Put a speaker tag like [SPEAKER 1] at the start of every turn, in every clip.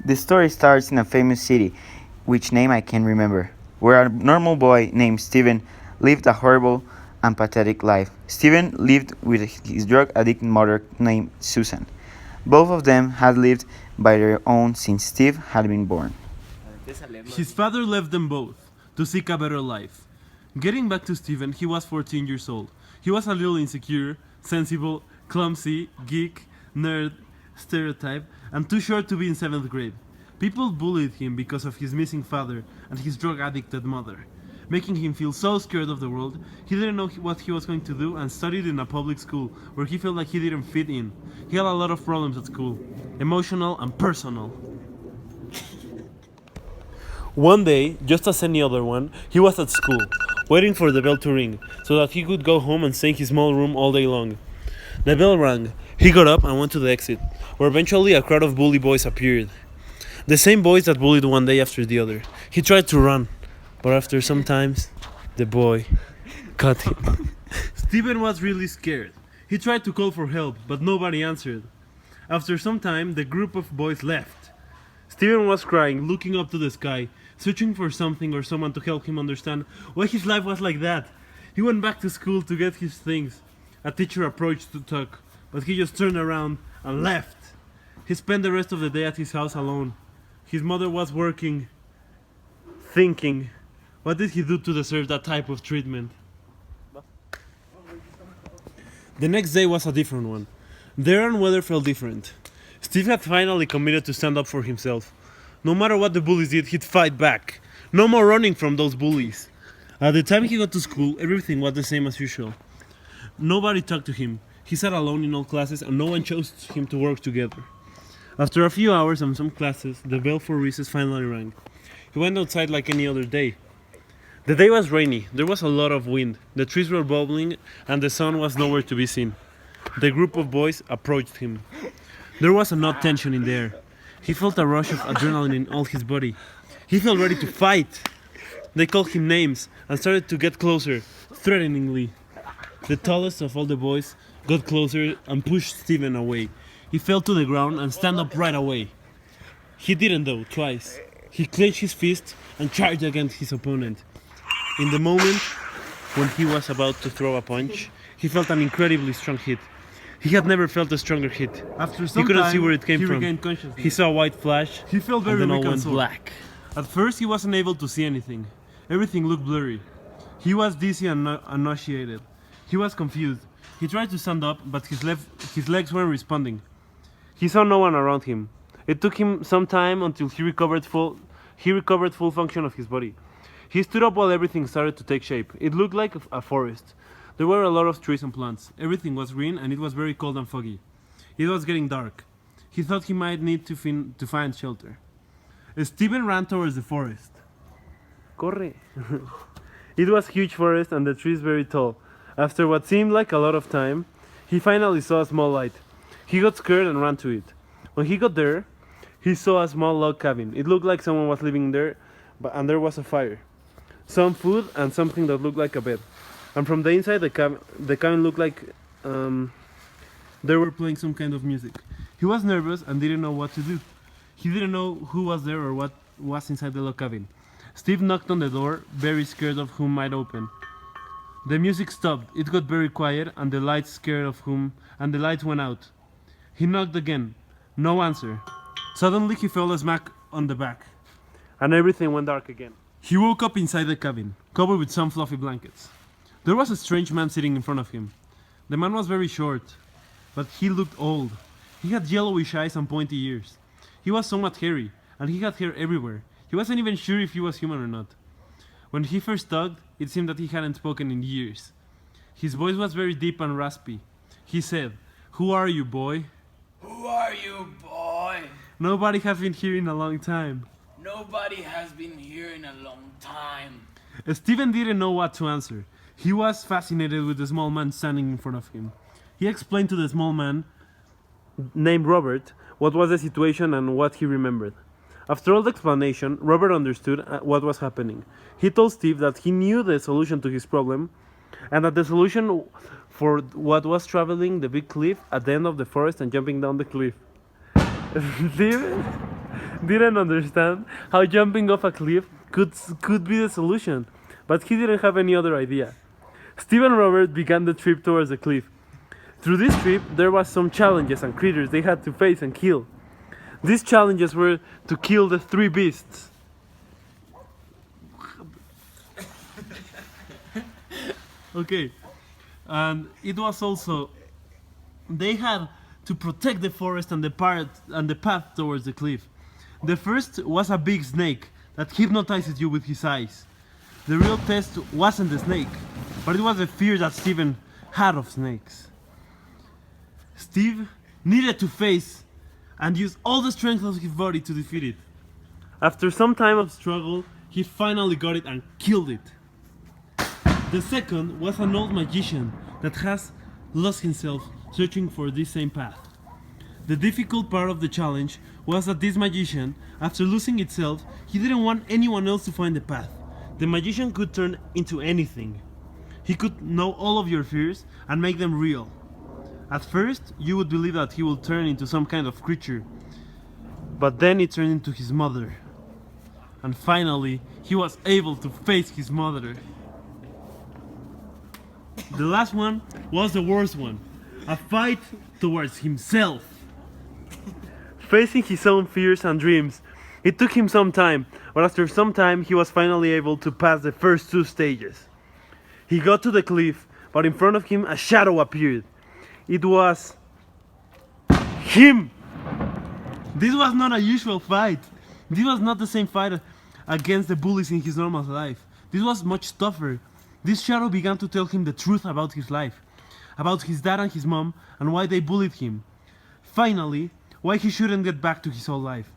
[SPEAKER 1] The story starts in a famous city, which name I can't remember, where a normal boy named Steven lived a horrible and pathetic life. Steven lived with his drug addicted mother named Susan. Both of them had lived by their own since Steve had been born.
[SPEAKER 2] His father left them both to seek a better life. Getting back to Steven, he was 14 years old. He was a little insecure, sensible, clumsy, geek, nerd, stereotype, and too short to be in 7th grade. People bullied him because of his missing father and his drug addicted mother, making him feel so scared of the world. He didn't know what he was going to do and studied in a public school where he felt like he didn't fit in. He had a lot of problems at school, emotional and personal. One day, just as any other one, he was at school, waiting for the bell to ring, so that he could go home and stay in his small room all day long. The bell rang. He got up and went to the exit, where eventually a crowd of bully boys appeared. The same boys that bullied one day after the other. He tried to run, but after some time, the boy caught him. Steven was really scared. He tried to call for help, but nobody answered. After some time, the group of boys left. Steven was crying, looking up to the sky, searching for something or someone to help him understand why his life was like that. He went back to school to get his things. A teacher approached to talk, but he just turned around and left. He spent the rest of the day at his house alone. His mother was working, thinking, what did he do to deserve that type of treatment? The next day was a different one. The air and weather felt different. Steve had finally committed to stand up for himself. No matter what the bullies did, he'd fight back. No more running from those bullies. At the time he got to school, everything was the same as usual. Nobody talked to him. He sat alone in all classes and no one chose him to work together. After a few hours and some classes, the bell for recess finally rang. He went outside like any other day. The day was rainy, there was a lot of wind, the trees were bubbling, and the sun was nowhere to be seen. The group of boys approached him. There was an odd tension in the air. He felt a rush of adrenaline in all his body. He felt ready to fight. They called him names and started to get closer, threateningly. The tallest of all the boys got closer and pushed Steven away. He fell to the ground and stand up right away. He didn't though, twice. He clenched his fist and charged against his opponent. In the moment when he was about to throw a punch, he felt an incredibly strong hit. He had never felt a stronger hit.
[SPEAKER 3] After some
[SPEAKER 2] He couldn't
[SPEAKER 3] time,
[SPEAKER 2] see where it came
[SPEAKER 3] he
[SPEAKER 2] from.
[SPEAKER 3] regained consciousness.
[SPEAKER 2] He saw a white flash,
[SPEAKER 3] He felt
[SPEAKER 2] and
[SPEAKER 3] very
[SPEAKER 2] then all
[SPEAKER 3] weak and
[SPEAKER 2] went
[SPEAKER 3] sore.
[SPEAKER 2] black.
[SPEAKER 3] At first, he wasn't able to see anything. Everything looked blurry. He was dizzy and nauseated. He was confused. He tried to stand up, but his legs weren't responding. He saw no one around him. It took him some time until he recovered full function of his body. He stood up while everything started to take shape. It looked like a forest. There were a lot of trees and plants. Everything was green and it was very cold and foggy. It was getting dark. He thought he might need to find shelter. Steven ran towards the forest. Corre. It was a huge forest and the trees very tall. After what seemed like a lot of time, he finally saw a small light. He got scared and ran to it. When he got there, he saw a small log cabin. It looked like someone was living there, and there was a fire, some food, and something that looked like a bed. And from the inside, the cabin looked like they were playing some kind of music. He was nervous and didn't know what to do. He didn't know who was there or what was inside the log cabin. Steve knocked on the door, very scared of who might open. The music stopped. It got very quiet, and the lights and the lights went out. He knocked again. No answer. Suddenly he felt a smack on the back, and everything went dark again. He woke up inside the cabin, covered with some fluffy blankets. There was a strange man sitting in front of him. The man was very short, but he looked old. He had yellowish eyes and pointy ears. He was somewhat hairy, and he had hair everywhere. He wasn't even sure if he was human or not. When he first talked, it seemed that he hadn't spoken in years. His voice was very deep and raspy. He said, "Who are you, boy?"
[SPEAKER 4] Who are you, boy?
[SPEAKER 3] Nobody has been here in a long time.
[SPEAKER 4] Nobody has been here in a long time.
[SPEAKER 3] Steven didn't know what to answer. He was fascinated with the small man standing in front of him. He explained to the small man, named Robert, what was the situation and what he remembered. After all the explanation, Robert understood what was happening. He told Steve that he knew the solution to his problem, and that the solution for what was traveling the big cliff at the end of the forest and jumping down the cliff. Steve, didn't understand how jumping off a cliff could be the solution, but he didn't have any other idea. Steve and Robert began the trip towards the cliff. Through this trip, there was some challenges and critters they had to face and kill. These challenges were to kill the 3 beasts. Okay, and it was also they had to protect the forest and the path towards the cliff. The first was a big snake that hypnotizes you with his eyes. The real test wasn't the snake, but it was the fear that Steven had of snakes. Steve needed to face and use all the strength of his body to defeat it. After some time of struggle, he finally got it and killed it. The second was an old magician that has lost himself searching for this same path. The difficult part of the challenge was that this magician, after losing itself, he didn't want anyone else to find the path. The magician could turn into anything. He could know all of your fears and make them real. At first, you would believe that he would turn into some kind of creature, but then it turned into his mother. And finally, he was able to face his mother. The last one was the worst one, a fight towards himself. Facing his own fears and dreams, it took him some time, but after some time he was finally able to pass the first 2 stages. He got to the cliff, but in front of him a shadow appeared. It was him! This was not a usual fight. This was not the same fight against the bullies in his normal life. This was much tougher. This shadow began to tell him the truth about his life, about his dad and his mom, and why they bullied him. Finally, why he shouldn't get back to his old life.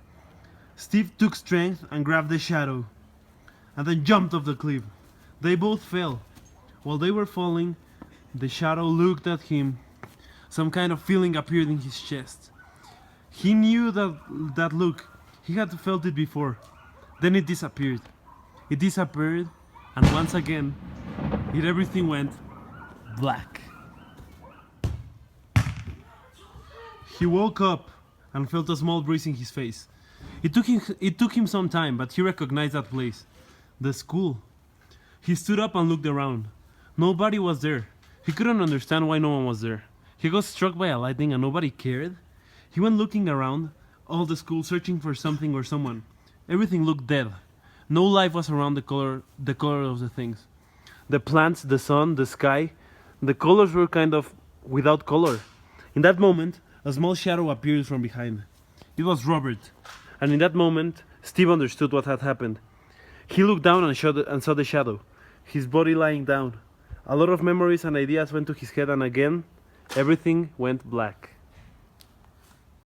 [SPEAKER 3] Steve took strength and grabbed the shadow, and then jumped off the cliff. They both fell. While they were falling, the shadow looked at him. Some kind of feeling appeared in his chest. He knew that look. He had felt it before. Then it disappeared. It disappeared, and once again, everything went black. He woke up and felt a small breeze in his face. It took him some time, but he recognized that place. The school. He stood up and looked around. Nobody was there. He couldn't understand why no one was there. He got struck by a lightning and nobody cared. He went looking around all the school, searching for something or someone. Everything looked dead. No life was around the color of the things. The plants, the sun, the sky, the colors were kind of without color. In that moment, a small shadow appeared from behind. It was Robert. And in that moment, Steve understood what had happened. He looked down and saw the shadow, his body lying down. A lot of memories and ideas went to his head, and again, everything went black.